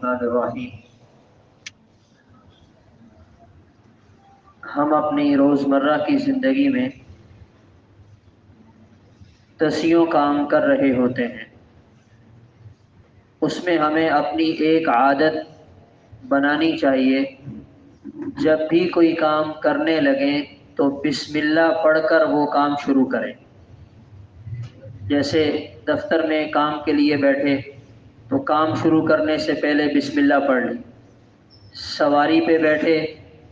الرحمن الرحیم۔ ہم اپنی روزمرہ کی زندگی میں دسیوں کام کر رہے ہوتے ہیں، اس میں ہمیں اپنی ایک عادت بنانی چاہیے، جب بھی کوئی کام کرنے لگیں تو بسم اللہ پڑھ کر وہ کام شروع کریں۔ جیسے دفتر میں کام کے لیے بیٹھے تو کام شروع کرنے سے پہلے بسم اللہ پڑھ لی، سواری پہ بیٹھے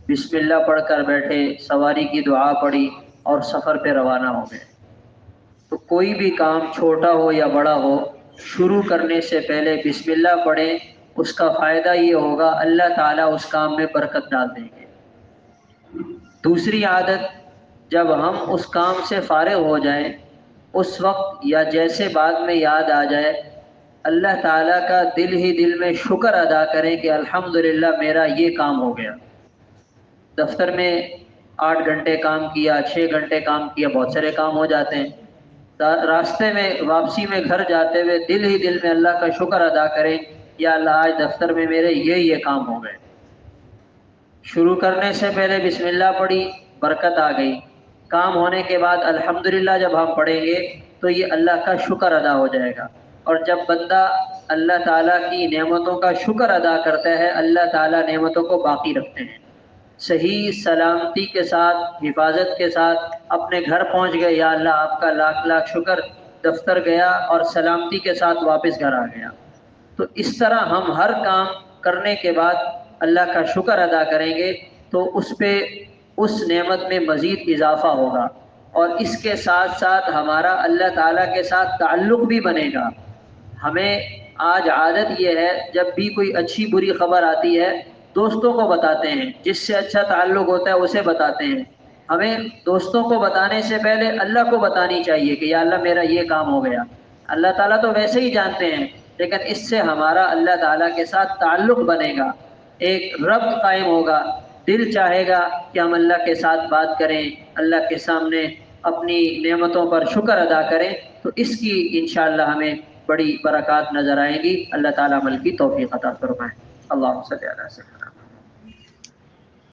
بسم اللہ پڑھ کر بیٹھے، سواری کی دعا پڑھی اور سفر پہ روانہ ہو گئے۔ تو کوئی بھی کام چھوٹا ہو یا بڑا ہو، شروع کرنے سے پہلے بسم اللہ پڑھیں، اس کا فائدہ یہ ہوگا اللہ تعالیٰ اس کام میں برکت ڈال دیں گے۔ دوسری عادت، جب ہم اس کام سے فارغ ہو جائیں اس وقت یا جیسے بعد میں یاد آ جائے، اللہ تعالیٰ کا دل ہی دل میں شکر ادا کریں کہ الحمدللہ میرا یہ کام ہو گیا۔ دفتر میں 8 گھنٹے کام کیا، 6 گھنٹے کام کیا، بہت سارے کام ہو جاتے ہیں، راستے میں واپسی میں گھر جاتے ہوئے دل ہی دل میں اللہ کا شکر ادا کریں، یا اللہ آج دفتر میں میرے یہ کام ہو گئے۔ شروع کرنے سے پہلے بسم اللہ پڑھی، برکت آ گئی۔ کام ہونے کے بعد الحمدللہ جب ہم پڑھیں گے تو یہ اللہ کا شکر ادا ہو جائے گا۔ اور جب بندہ اللہ تعالیٰ کی نعمتوں کا شکر ادا کرتا ہے، اللہ تعالیٰ نعمتوں کو باقی رکھتے ہیں۔ صحیح سلامتی کے ساتھ، حفاظت کے ساتھ اپنے گھر پہنچ گئے، یا اللہ آپ کا لاکھ لاکھ شکر، دفتر گیا اور سلامتی کے ساتھ واپس گھر آ گیا۔ تو اس طرح ہم ہر کام کرنے کے بعد اللہ کا شکر ادا کریں گے تو اس پہ اس نعمت میں مزید اضافہ ہوگا، اور اس کے ساتھ ساتھ ہمارا اللہ تعالیٰ کے ساتھ تعلق بھی بنے گا۔ ہمیں آج عادت یہ ہے، جب بھی کوئی اچھی بری خبر آتی ہے دوستوں کو بتاتے ہیں، جس سے اچھا تعلق ہوتا ہے اسے بتاتے ہیں۔ ہمیں دوستوں کو بتانے سے پہلے اللہ کو بتانی چاہیے کہ یا اللہ میرا یہ کام ہو گیا۔ اللہ تعالیٰ تو ویسے ہی جانتے ہیں، لیکن اس سے ہمارا اللہ تعالیٰ کے ساتھ تعلق بنے گا، ایک ربط قائم ہوگا، دل چاہے گا کہ ہم اللہ کے ساتھ بات کریں، اللہ کے سامنے اپنی نعمتوں پر شکر ادا کریں، تو اس کی انشاءاللہ ہمیں بڑی برکات نظر آئیں گی۔ اللہ تعالیٰ عمل کی توفیق عطا فرمائے۔ اللہم صلی علی سیدنا